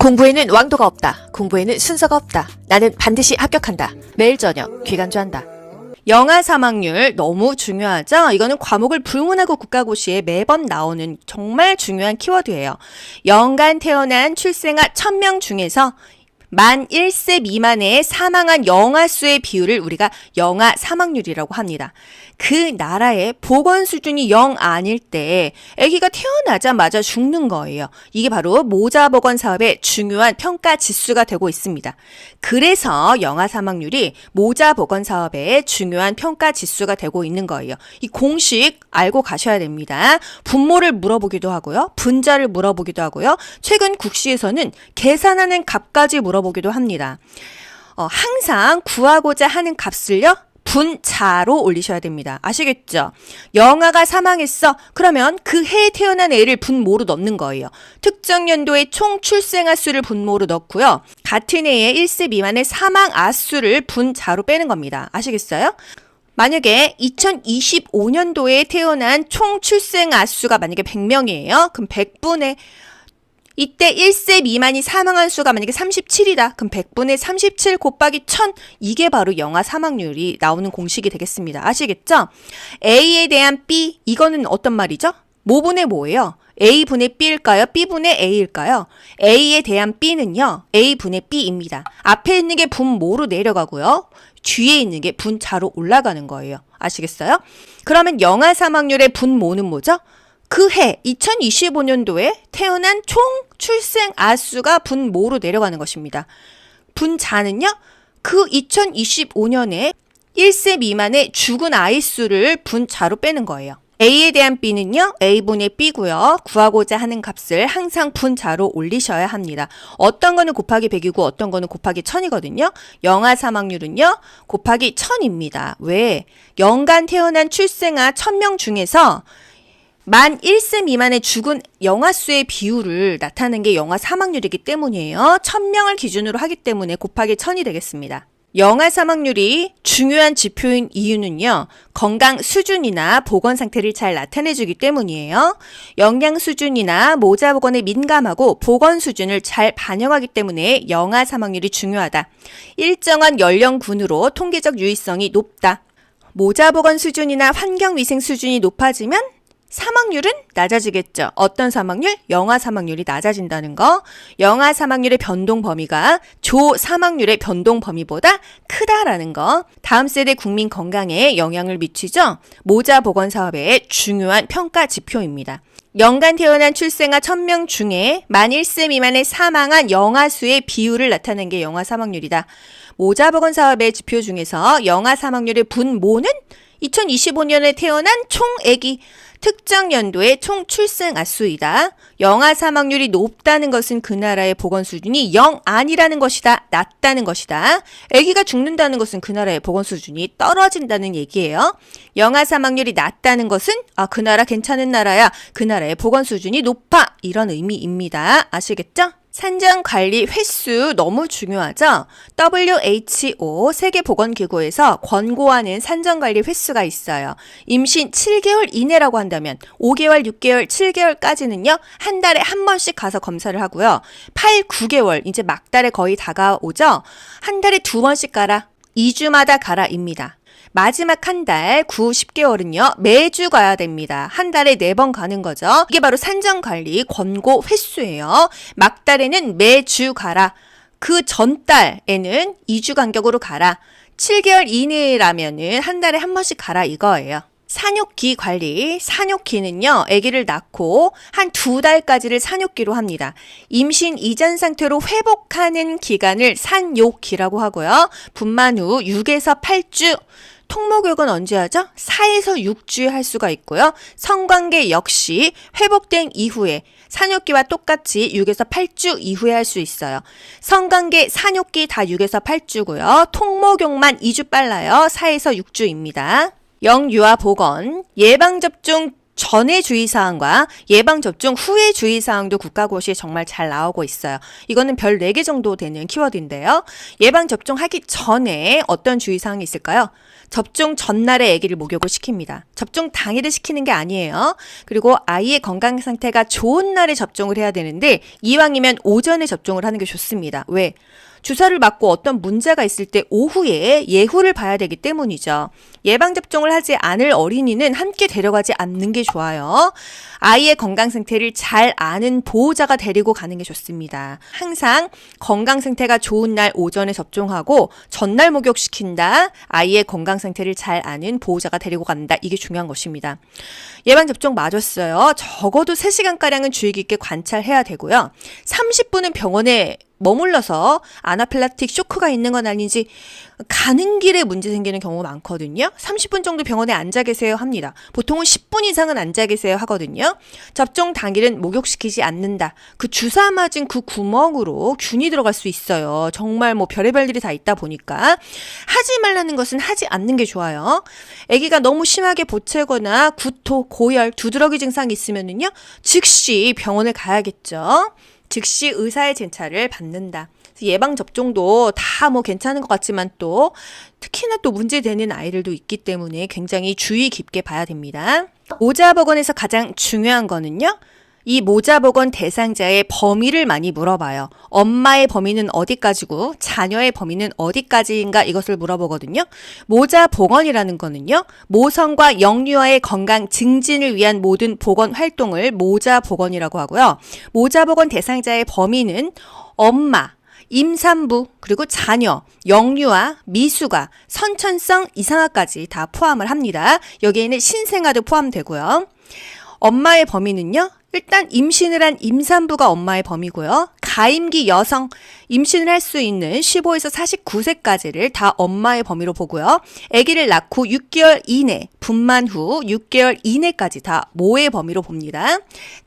공부에는 왕도가 없다. 공부에는 순서가 없다. 나는 반드시 합격한다. 매일 저녁 귀간주한다. 영아 사망률 너무 중요하죠? 이거는 과목을 불문하고 국가고시에 매번 나오는 정말 중요한 키워드예요. 연간 태어난 출생아 1000명 중에서 만 1세 미만의 사망한 영아 수의 비율을 우리가 영아 사망률이라고 합니다. 그 나라의 보건 수준이 0 아닐 때 아기가 태어나자마자 죽는 거예요. 이게 바로 모자보건 사업의 중요한 평가 지수가 되고 있습니다. 그래서 영아 사망률이 모자보건 사업의 중요한 평가 지수가 되고 있는 거예요. 이 공식 알고 가셔야 됩니다. 분모를 물어보기도 하고요. 분자를 물어보기도 하고요. 최근 국시에서는 계산하는 값까지 물어보기도 합니다. 항상 구하고자 하는 값을요. 분자로 올리셔야 됩니다. 아시겠죠? 영아가 사망했어. 그러면 그 해에 태어난 애를 분모로 넣는 거예요. 특정 연도의 총 출생아 수를 분모로 넣고요. 같은 해에 1세 미만의 사망 아수를 분자로 빼는 겁니다. 아시겠어요? 만약에 2025년도에 태어난 총 출생아 수가 만약에 100명이에요. 그럼 100분의 이때 1세 미만이 사망한 수가 만약에 37이다. 그럼 100분의 37 곱하기 1000 이게 바로 영아 사망률이 나오는 공식이 되겠습니다. 아시겠죠? A에 대한 B 이거는 어떤 말이죠? 모분의 뭐예요? A분의 B일까요? B분의 A일까요? A에 대한 B는요. A분의 B입니다. 앞에 있는 게 분모로 내려가고요. 뒤에 있는 게 분자로 올라가는 거예요. 아시겠어요? 그러면 영아 사망률의 분모는 뭐죠? 그 해 2025년도에 태어난 총 출생 아수가 분모로 내려가는 것입니다. 분자는요. 그 2025년에 1세 미만의 죽은 아이 수를 분자로 빼는 거예요. A에 대한 B는요. A분의 B고요. 구하고자 하는 값을 항상 분자로 올리셔야 합니다. 어떤 거는 곱하기 100이고 어떤 거는 곱하기 1000이거든요. 영아 사망률은요. 곱하기 1000입니다. 왜? 연간 태어난 출생아 1000명 중에서 만 1세 미만의 죽은 영아 수의 비율을 나타내는 게 영아 사망률이기 때문이에요. 1000명을 기준으로 하기 때문에 곱하기 1000이 되겠습니다. 영아 사망률이 중요한 지표인 이유는요. 건강 수준이나 보건 상태를 잘 나타내주기 때문이에요. 영양 수준이나 모자 보건에 민감하고 보건 수준을 잘 반영하기 때문에 영아 사망률이 중요하다. 일정한 연령군으로 통계적 유의성이 높다. 모자 보건 수준이나 환경 위생 수준이 높아지면 사망률은 낮아지겠죠. 어떤 사망률? 영아 사망률이 낮아진다는 거. 영아 사망률의 변동 범위가 조 사망률의 변동 범위보다 크다라는 거. 다음 세대 국민 건강에 영향을 미치죠. 모자 보건 사업의 중요한 평가 지표입니다. 연간 태어난 출생아 1000명 중에 만 1세 미만의 사망한 영아 수의 비율을 나타낸 게 영아 사망률이다. 모자 보건 사업의 지표 중에서 영아 사망률의 분모는 2025년에 태어난 총 아기 특정 연도의 총 출생 아수이다. 영아 사망률이 높다는 것은 그 나라의 보건 수준이 0 아니라는 것이다. 낮다는 것이다. 아기가 죽는다는 것은 그 나라의 보건 수준이 떨어진다는 얘기예요. 영아 사망률이 낮다는 것은 그 나라 괜찮은 나라야. 그 나라의 보건 수준이 높아. 이런 의미입니다. 아시겠죠? 산정관리 횟수 너무 중요하죠? WHO 세계보건기구에서 권고하는 산정관리 횟수가 있어요. 임신 7개월 이내라고 한다면 5개월, 6개월, 7개월까지는요. 한 달에 한 번씩 가서 검사를 하고요. 8, 9개월 이제 막달에 거의 다가오죠? 한 달에 2번씩 가라. 2주마다 가라입니다. 마지막 한 달, 9, 10개월은요. 매주 가야 됩니다. 한 달에 4번 가는 거죠. 이게 바로 산정관리 권고 횟수예요. 막달에는 매주 가라. 그 전달에는 2주 간격으로 가라. 7개월 이내라면은 한 달에 한 번씩 가라 이거예요. 산욕기 관리, 산욕기는요. 아기를 낳고 한 2달까지를 산욕기로 합니다. 임신 이전 상태로 회복하는 기간을 산욕기라고 하고요. 분만 후 6에서 8주, 통모교육은 언제 하죠? 4에서 6주에 할 수가 있고요. 성관계 역시 회복된 이후에 산욕기와 똑같이 6에서 8주 이후에 할 수 있어요. 성관계, 산욕기 다 6에서 8주고요. 통모교육만 2주 빨라요. 4에서 6주입니다. 영유아 보건, 예방접종 전의 주의사항과 예방접종 후의 주의사항도 국가고시에 정말 잘 나오고 있어요. 이거는 별 4개 정도 되는 키워드인데요. 예방접종하기 전에 어떤 주의사항이 있을까요? 접종 전날에 아기를 목욕을 시킵니다. 접종 당일에 시키는 게 아니에요. 그리고 아이의 건강 상태가 좋은 날에 접종을 해야 되는데 이왕이면 오전에 접종을 하는 게 좋습니다. 왜? 주사를 맞고 어떤 문제가 있을 때 오후에 예후를 봐야 되기 때문이죠. 예방접종을 하지 않을 어린이는 함께 데려가지 않는 게 좋아요. 아이의 건강 상태를 잘 아는 보호자가 데리고 가는 게 좋습니다. 항상 건강 상태가 좋은 날 오전에 접종하고 전날 목욕시킨다. 아이의 건강 상태를 잘 아는 보호자가 데리고 간다. 이게 중요한 것입니다. 예방접종 맞았어요. 적어도 3시간가량은 주의 깊게 관찰해야 되고요. 30분은 병원에 머물러서 아나필락틱 쇼크가 있는 건 아닌지 가는 길에 문제 생기는 경우가 많거든요. 30분 정도 병원에 앉아 계세요 합니다. 보통은 10분 이상은 앉아 계세요 하거든요. 접종 당일은 목욕시키지 않는다. 그 주사 맞은 그 구멍으로 균이 들어갈 수 있어요. 정말 뭐 별의별 일이 다 있다 보니까 하지 말라는 것은 하지 않는 게 좋아요. 아기가 너무 심하게 보채거나 구토, 고열, 두드러기 증상이 있으면은요 즉시 병원을 가야겠죠. 즉시 의사의 진찰을 받는다. 예방접종도 다 뭐 괜찮은 것 같지만 또 특히나 또 문제되는 아이들도 있기 때문에 굉장히 주의 깊게 봐야 됩니다. 모자보건에서 가장 중요한 거는요. 이 모자보건 대상자의 범위를 많이 물어봐요. 엄마의 범위는 어디까지고 자녀의 범위는 어디까지인가 이것을 물어보거든요. 모자보건이라는 거는요. 모성과 영유아의 건강 증진을 위한 모든 보건 활동을 모자보건이라고 하고요. 모자보건 대상자의 범위는 엄마, 임산부, 그리고 자녀, 영유아, 미숙아, 선천성 이상아까지 다 포함을 합니다. 여기에는 신생아도 포함되고요. 엄마의 범위는요. 일단 임신을 한 임산부가 엄마의 범위고요. 가임기 여성, 임신을 할 수 있는 15에서 49세까지를 다 엄마의 범위로 보고요. 아기를 낳고 6개월 이내, 분만 후 6개월 이내까지 다 모의 범위로 봅니다.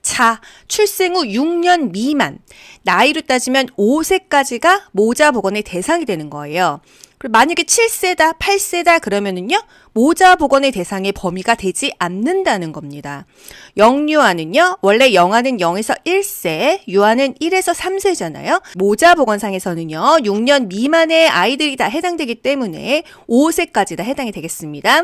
자, 출생 후 6년 미만, 나이로 따지면 5세까지가 모자보건의 대상이 되는 거예요. 그리고 만약에 7세다, 8세다 그러면은요. 모자보건의 대상의 범위가 되지 않는다는 겁니다. 영유아는요. 원래 영아는 0에서 1세, 유아는 1에서 3세잖아요. 모자보건상에서는요. 6년 미만의 아이들이 다 해당되기 때문에 5세까지 다 해당이 되겠습니다.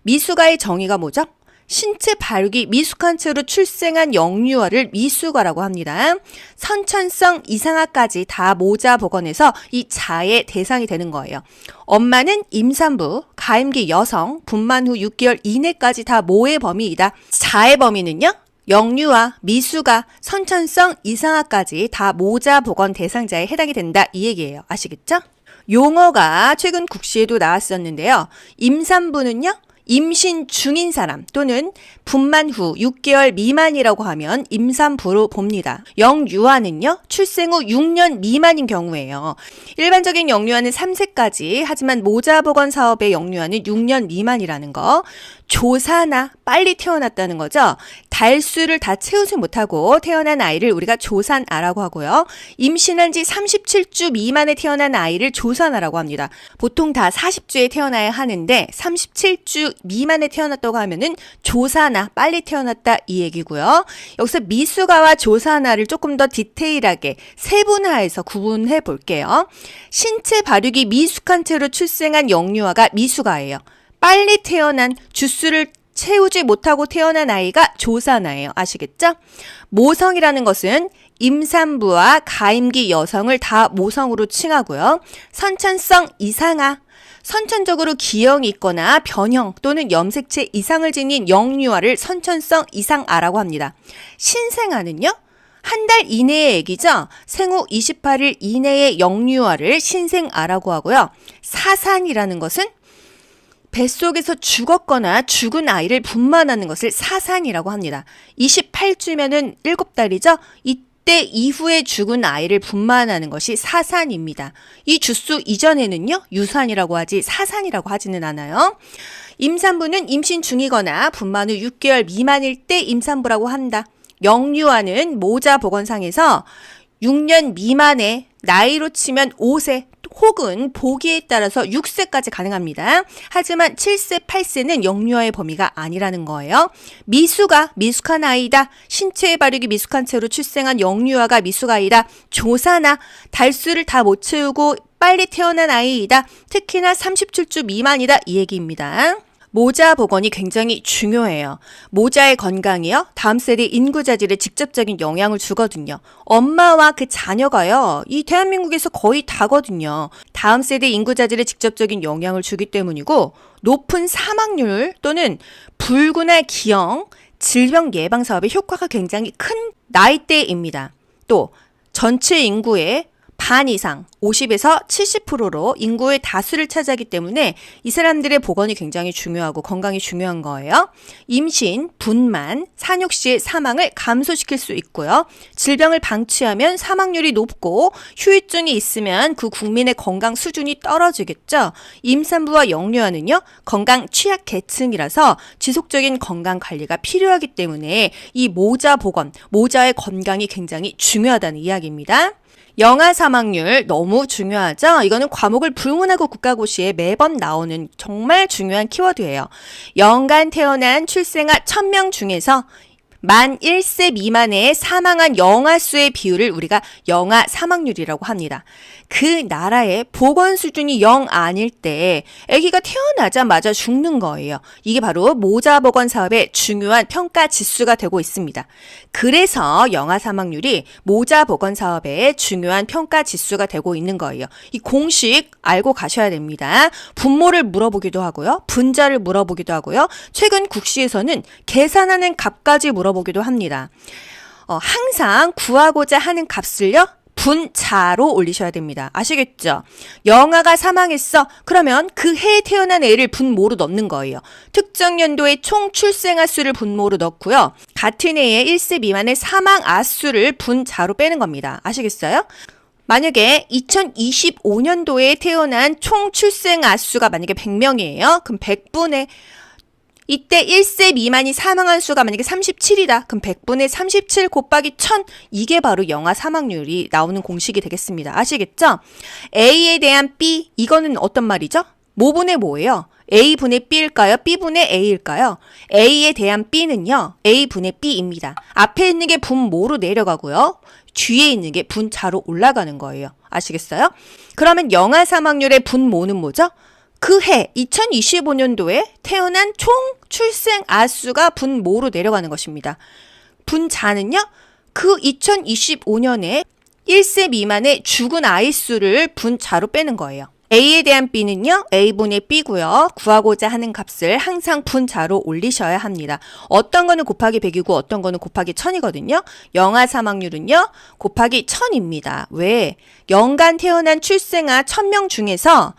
미숙아의 정의가 뭐죠? 신체 발육이 미숙한 채로 출생한 영유아를 미숙아라고 합니다. 선천성 이상아까지 다 모자보건에서 이 자의 대상이 되는 거예요. 엄마는 임산부, 가임기 여성, 분만 후 6개월 이내까지 다 모의 범위이다. 자의 범위는요. 영유아, 미숙아, 선천성 이상아까지 다 모자보건 대상자에 해당이 된다. 이 얘기예요. 아시겠죠? 용어가 최근 국시에도 나왔었는데요. 임산부는요. 임신 중인 사람 또는 분만 후 6개월 미만이라고 하면 임산부로 봅니다. 영유아는요. 출생 후 6년 미만인 경우예요. 일반적인 영유아는 3세까지 하지만 모자보건 사업의 영유아는 6년 미만이라는 거. 조사나 빨리 태어났다는 거죠. 달수를 다 채우지 못하고 태어난 아이를 우리가 조산아라고 하고요. 임신한 지 37주 미만에 태어난 아이를 조산아라고 합니다. 보통 다 40주에 태어나야 하는데 37주 미만에 태어났다고 하면은 조산아, 빨리 태어났다 이 얘기고요. 여기서 미숙아와 조산아를 조금 더 디테일하게 세분화해서 구분해 볼게요. 신체 발육이 미숙한 채로 출생한 영유아가 미숙아예요. 빨리 태어난 주수를 채우지 못하고 태어난 아이가 조산아예요. 아시겠죠? 모성이라는 것은 임산부와 가임기 여성을 다 모성으로 칭하고요. 선천성 이상아, 선천적으로 기형이 있거나 변형 또는 염색체 이상을 지닌 영유아를 선천성 이상아라고 합니다. 신생아는요. 한 달 이내의 아기죠. 생후 28일 이내의 영유아를 신생아라고 하고요. 사산이라는 것은 뱃속에서 죽었거나 죽은 아이를 분만하는 것을 사산이라고 합니다. 28주면은 7달이죠. 이때 이후에 죽은 아이를 분만하는 것이 사산입니다. 이 주수 이전에는요. 유산이라고 하지 사산이라고 하지는 않아요. 임산부는 임신 중이거나 분만 후 6개월 미만일 때 임산부라고 한다. 영유아는 모자보건상에서 6년 미만의 나이로 치면 5세 혹은 보기에 따라서 6세까지 가능합니다. 하지만 7세, 8세는 영유아의 범위가 아니라는 거예요. 미숙한 아이다. 신체의 발육이 미숙한 채로 출생한 영유아가 미숙 아이다. 조사나 달수를 다 못 채우고 빨리 태어난 아이이다. 특히나 37주 미만이다. 이 얘기입니다. 모자 복원이 굉장히 중요해요. 모자의 건강이요. 다음 세대 인구 자질에 직접적인 영향을 주거든요. 엄마와 그 자녀가요. 이 대한민국에서 거의 다거든요. 다음 세대 인구 자질에 직접적인 영향을 주기 때문이고 높은 사망률 또는 불구나 기형, 질병 예방 사업의 효과가 굉장히 큰 나이대입니다. 또 전체 인구의 반 이상 50에서 70%로 인구의 다수를 차지하기 때문에 이 사람들의 보건이 굉장히 중요하고 건강이 중요한 거예요. 임신, 분만, 산육 시의 사망을 감소시킬 수 있고요. 질병을 방치하면 사망률이 높고 후유증이 있으면 그 국민의 건강 수준이 떨어지겠죠. 임산부와 영유아는요. 건강 취약 계층이라서 지속적인 건강 관리가 필요하기 때문에 이 모자 보건, 모자의 건강이 굉장히 중요하다는 이야기입니다. 영아 사망률 너무 중요하죠? 이거는 과목을 불문하고 국가고시에 매번 나오는 정말 중요한 키워드예요. 연간 태어난 출생아 1000명 중에서 만 1세 미만의 사망한 영아 수의 비율을 우리가 영아 사망률이라고 합니다. 그 나라의 보건 수준이 0 아닐 때 아기가 태어나자마자 죽는 거예요. 이게 바로 모자 보건 사업의 중요한 평가 지수가 되고 있습니다. 그래서 영아 사망률이 모자 보건 사업의 중요한 평가 지수가 되고 있는 거예요. 이 공식 알고 가셔야 됩니다. 분모를 물어보기도 하고요. 분자를 물어보기도 하고요. 최근 국시에서는 계산하는 값까지 물어보기도 합니다. 항상 구하고자 하는 값을요. 분자로 올리셔야 됩니다. 아시겠죠? 영아가 사망했어. 그러면 그 해에 태어난 애를 분모로 넣는 거예요. 특정 연도의 총 출생아 수를 분모로 넣고요. 같은 해에 1세 미만의 사망 아수를 분자로 빼는 겁니다. 아시겠어요? 만약에 2025년도에 태어난 총 출생 아수가 만약에 100명이에요. 그럼 100분의 이때 1세 미만이 사망한 수가 만약에 37이다. 그럼 100분의 37 곱하기 1000 이게 바로 영아 사망률이 나오는 공식이 되겠습니다. 아시겠죠? A에 대한 B 이거는 어떤 말이죠? 뭐분의 뭐예요? A분의 B일까요? B분의 A일까요? A에 대한 B는요. A분의 B입니다. 앞에 있는 게 분모로 내려가고요. 뒤에 있는 게 분자로 올라가는 거예요. 아시겠어요? 그러면 영아 사망률의 분모는 뭐죠? 그 해 2025년도에 태어난 총 출생 아수가 분모로 내려가는 것입니다. 분자는요. 그 2025년에 1세 미만의 죽은 아이 수를 분자로 빼는 거예요. A에 대한 B는요. A분의 B고요. 구하고자 하는 값을 항상 분자로 올리셔야 합니다. 어떤 거는 곱하기 100이고 어떤 거는 곱하기 1000이거든요. 영아 사망률은요. 곱하기 1000입니다. 왜? 연간 태어난 출생아 1000명 중에서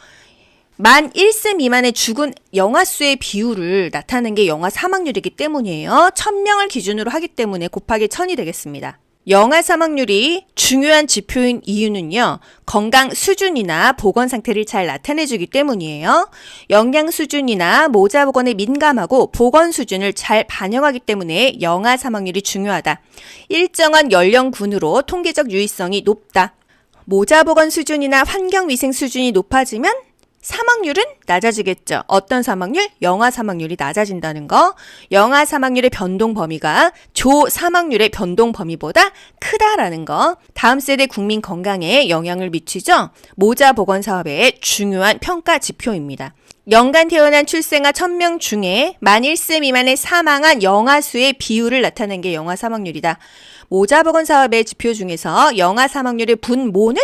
만 1세 미만의 죽은 영아 수의 비율을 나타내는 게 영아 사망률이기 때문이에요. 1000명을 기준으로 하기 때문에 곱하기 1000이 되겠습니다. 영아 사망률이 중요한 지표인 이유는요. 건강 수준이나 보건 상태를 잘 나타내주기 때문이에요. 영양 수준이나 모자 보건에 민감하고 보건 수준을 잘 반영하기 때문에 영아 사망률이 중요하다. 일정한 연령군으로 통계적 유의성이 높다. 모자 보건 수준이나 환경위생 수준이 높아지면 사망률은 낮아지겠죠. 어떤 사망률? 영아 사망률이 낮아진다는 거. 영아 사망률의 변동 범위가 조 사망률의 변동 범위보다 크다라는 거. 다음 세대 국민 건강에 영향을 미치죠. 모자 보건 사업의 중요한 평가 지표입니다. 연간 태어난 출생아 1000명 중에 만 1세 미만의 사망한 영아 수의 비율을 나타낸 게 영아 사망률이다. 모자 보건 사업의 지표 중에서 영아 사망률의 분모는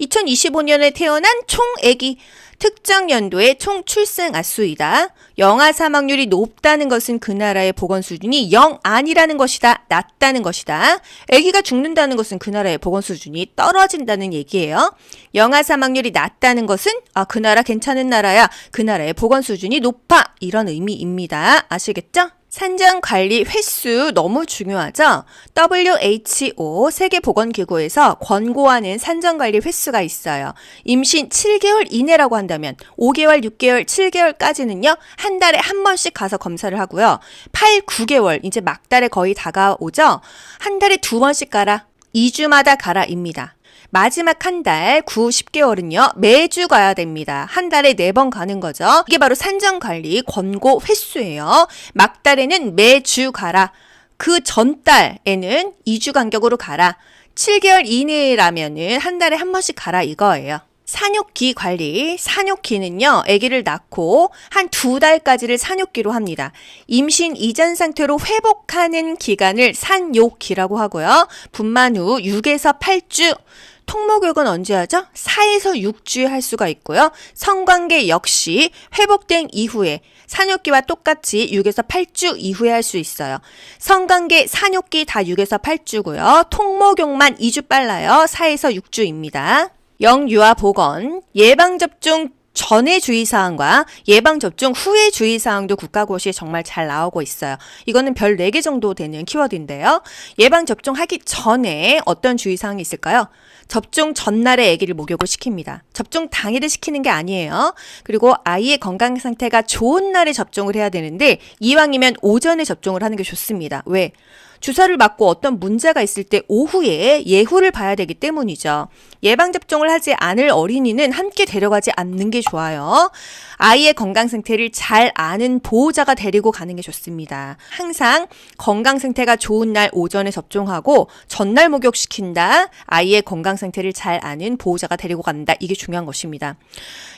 2025년에 태어난 총 아기 특정 연도의 총 출생 아수이다. 영아 사망률이 높다는 것은 그 나라의 보건 수준이 0 아니라는 것이다. 낮다는 것이다. 아기가 죽는다는 것은 그 나라의 보건 수준이 떨어진다는 얘기예요. 영아 사망률이 낮다는 것은 그 나라 괜찮은 나라야. 그 나라의 보건 수준이 높아. 이런 의미입니다. 아시겠죠? 산정관리 횟수 너무 중요하죠? WHO 세계보건기구에서 권고하는 산정관리 횟수가 있어요. 임신 7개월 이내라고 한다면 5개월, 6개월, 7개월까지는요. 한 달에 한 번씩 가서 검사를 하고요. 8, 9개월 이제 막달에 거의 다가오죠? 한 달에 2번씩 가라. 2주마다 가라입니다. 마지막 한 달, 9, 10개월은요, 매주 가야 됩니다. 한 달에 4번 가는 거죠. 이게 바로 산정관리 권고 횟수예요. 막달에는 매주 가라. 그 전달에는 2주 간격으로 가라. 7개월 이내라면은 한 달에 한 번씩 가라 이거예요. 산욕기 관리, 산욕기는요, 아기를 낳고 한 2달까지를 산욕기로 합니다. 임신 이전 상태로 회복하는 기간을 산욕기라고 하고요. 분만 후 6에서 8주, 통목욕은 언제 하죠? 4에서 6주에 할 수가 있고요. 성관계 역시 회복된 이후에 산욕기와 똑같이 6에서 8주 이후에 할 수 있어요. 성관계, 산욕기 다 6에서 8주고요. 통목욕만 2주 빨라요. 4에서 6주입니다. 영유아 보건, 예방접종 전의 주의사항과 예방접종 후의 주의사항도 국가고시에 정말 잘 나오고 있어요. 이거는 별 4개 정도 되는 키워드인데요. 예방접종하기 전에 어떤 주의사항이 있을까요? 접종 전날에 아기를 목욕을 시킵니다. 접종 당일에 시키는 게 아니에요. 그리고 아이의 건강 상태가 좋은 날에 접종을 해야 되는데 이왕이면 오전에 접종을 하는 게 좋습니다. 왜? 주사를 맞고 어떤 문제가 있을 때 오후에 예후를 봐야 되기 때문이죠. 예방접종을 하지 않을 어린이는 함께 데려가지 않는 게 좋아요. 아이의 건강 상태를 잘 아는 보호자가 데리고 가는 게 좋습니다. 항상 건강 상태가 좋은 날 오전에 접종하고 전날 목욕시킨다. 아이의 건강 상태를 잘 아는 보호자가 데리고 간다. 이게 중요한 것입니다.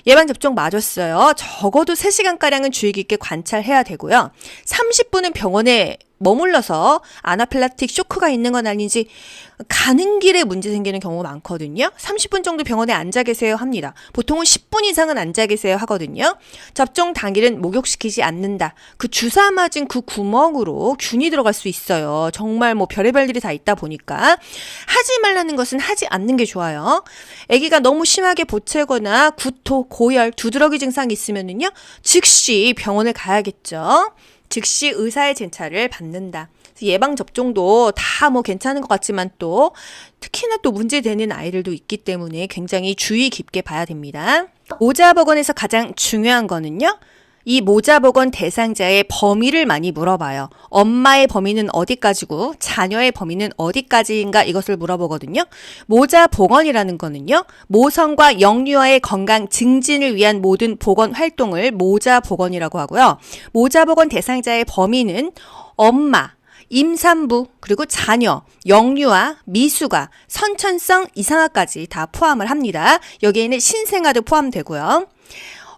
예방접종 맞았어요. 적어도 3시간가량은 주의 깊게 관찰해야 되고요. 30분은 병원에 머물러서 아나필락틱 쇼크가 있는 건 아닌지 가는 길에 문제 생기는 경우가 많거든요. 30분 정도 병원에 앉아 계세요 합니다. 보통은 10분 이상은 앉아 계세요 하거든요. 접종 당일은 목욕시키지 않는다. 그 주사 맞은 그 구멍으로 균이 들어갈 수 있어요. 정말 뭐 별의별 일이 다 있다 보니까 하지 말라는 것은 하지 않는 게 좋아요. 아기가 너무 심하게 보채거나 구토, 고열, 두드러기 증상이 있으면은요, 즉시 병원을 가야겠죠. 즉시 의사의 진찰을 받는다. 예방접종도 다 뭐 괜찮은 것 같지만 또 특히나 또 문제되는 아이들도 있기 때문에 굉장히 주의 깊게 봐야 됩니다. 모자보건에서 가장 중요한 거는요. 이 모자보건 대상자의 범위를 많이 물어봐요. 엄마의 범위는 어디까지고 자녀의 범위는 어디까지인가 이것을 물어보거든요. 모자보건이라는 거는요. 모성과 영유아의 건강 증진을 위한 모든 보건 활동을 모자보건이라고 하고요. 모자보건 대상자의 범위는 엄마, 임산부, 그리고 자녀, 영유아, 미숙아, 선천성 이상아까지 다 포함을 합니다. 여기에는 신생아도 포함되고요.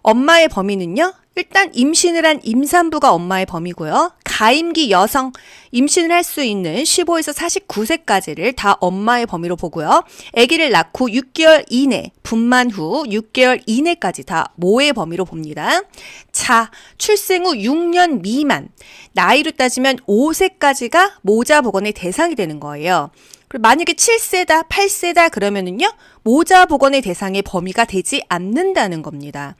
엄마의 범위는요. 일단 임신을 한 임산부가 엄마의 범위고요. 가임기 여성, 임신을 할 수 있는 15에서 49세까지를 다 엄마의 범위로 보고요. 아기를 낳고 6개월 이내, 분만 후 6개월 이내까지 다 모의 범위로 봅니다. 자, 출생 후 6년 미만, 나이로 따지면 5세까지가 모자보건의 대상이 되는 거예요. 그리고 만약에 7세다, 8세다 그러면은요, 모자보건의 대상의 범위가 되지 않는다는 겁니다.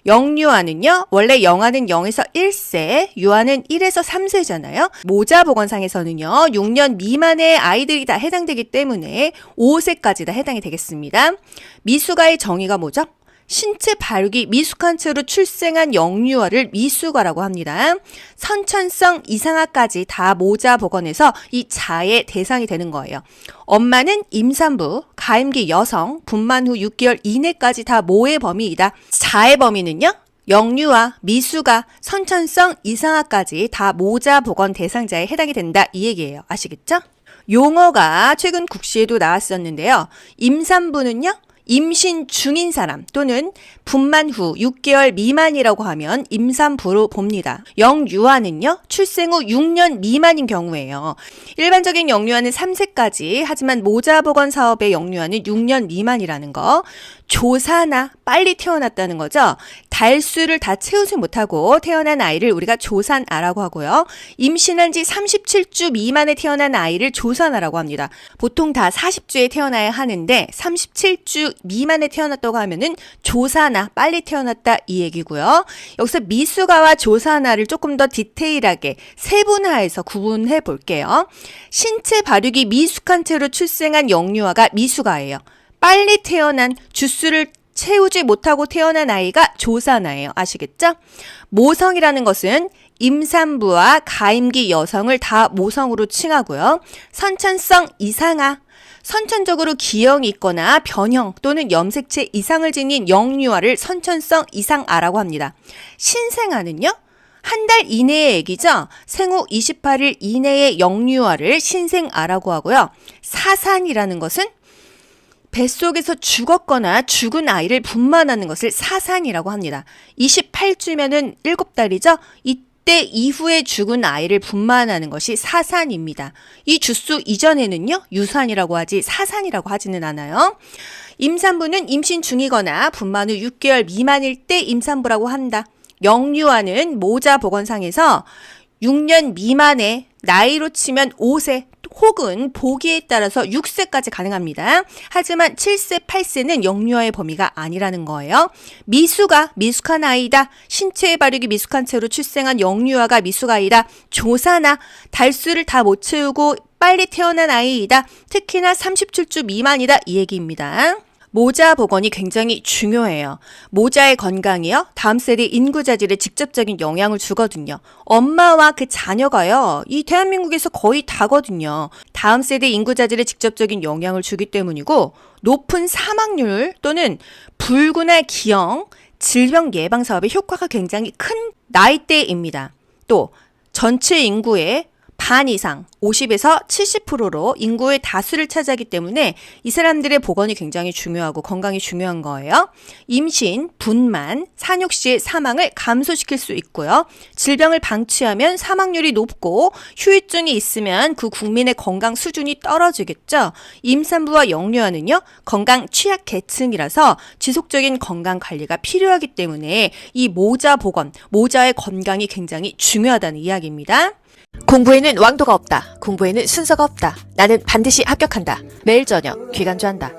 영유아는요, 원래 영아는 0에서 1세, 유아는 1에서 3세잖아요. 모자보건상에서는요, 6년 미만의 아이들이 다 해당되기 때문에 5세까지 다 해당이 되겠습니다. 미숙아의 정의가 뭐죠? 신체 발육이 미숙한 채로 출생한 영유아를 미숙아라고 합니다. 선천성 이상아까지 다 모자보건에서 이 자의 대상이 되는 거예요. 엄마는 임산부, 가임기 여성, 분만 후 6개월 이내까지 다 모의 범위이다. 자의 범위는요? 영유아, 미숙아, 선천성 이상아까지 다 모자보건 대상자에 해당이 된다. 이 얘기예요. 아시겠죠? 용어가 최근 국시에도 나왔었는데요. 임산부는요? 임신 중인 사람 또는 분만 후 6개월 미만이라고 하면 임산부로 봅니다. 영유아는요. 출생 후 6년 미만인 경우예요. 일반적인 영유아는 3세까지 하지만 모자보건 사업의 영유아는 6년 미만이라는 거. 조사나 빨리 태어났다는 거죠. 달수를 다 채우지 못하고 태어난 아이를 우리가 조산아라고 하고요. 임신한 지 37주 미만에 태어난 아이를 조산아라고 합니다. 보통 다 40주에 태어나야 하는데 37주 미만에 태어났다고 하면은 조산아, 빨리 태어났다 이 얘기고요. 여기서 미숙아와 조산아를 조금 더 디테일하게 세분화해서 구분해 볼게요. 신체 발육이 미숙한 채로 출생한 영유아가 미숙아예요. 빨리 태어난 주수를 채우지 못하고 태어난 아이가 조산아예요. 아시겠죠? 모성이라는 것은 임산부와 가임기 여성을 다 모성으로 칭하고요. 선천성 이상아, 선천적으로 기형이 있거나 변형 또는 염색체 이상을 지닌 영유아를 선천성 이상아라고 합니다. 신생아는요? 한 달 이내의 아기죠. 생후 28일 이내의 영유아를 신생아라고 하고요. 사산이라는 것은 뱃속에서 죽었거나 죽은 아이를 분만하는 것을 사산이라고 합니다. 28주면은 7달이죠. 이때 이후에 죽은 아이를 분만하는 것이 사산입니다. 이 주수 이전에는요, 유산이라고 하지 사산이라고 하지는 않아요. 임산부는 임신 중이거나 분만 후 6개월 미만일 때 임산부라고 한다. 영유아는 모자 보건상에서 6년 미만의 나이로 치면 5세 혹은 보기에 따라서 6세까지 가능합니다. 하지만 7세, 8세는 영유아의 범위가 아니라는 거예요. 미숙한 아이다. 신체의 발육이 미숙한 채로 출생한 영유아가 미숙아이다. 조사나 달수를 다 못 채우고 빨리 태어난 아이이다. 특히나 37주 미만이다. 이 얘기입니다. 모자 복원이 굉장히 중요해요. 모자의 건강이요, 다음 세대 인구 자질에 직접적인 영향을 주거든요. 엄마와 그 자녀가요, 이 대한민국에서 거의 다거든요. 다음 세대 인구 자질에 직접적인 영향을 주기 때문이고, 높은 사망률 또는 불균할 기형, 질병 예방 사업의 효과가 굉장히 큰 나이대입니다. 또 전체 인구의 반 이상, 50에서 70%로 인구의 다수를 차지하기 때문에 이 사람들의 보건이 굉장히 중요하고 건강이 중요한 거예요. 임신, 분만, 산육 시의 사망을 감소시킬 수 있고요. 질병을 방치하면 사망률이 높고 후유증이 있으면 그 국민의 건강 수준이 떨어지겠죠. 임산부와 영유아는요, 건강 취약 계층이라서 지속적인 건강 관리가 필요하기 때문에 이 모자 보건, 모자의 건강이 굉장히 중요하다는 이야기입니다. 공부에는 왕도가 없다. 공부에는 순서가 없다. 나는 반드시 합격한다. 매일 저녁 귀간주한다.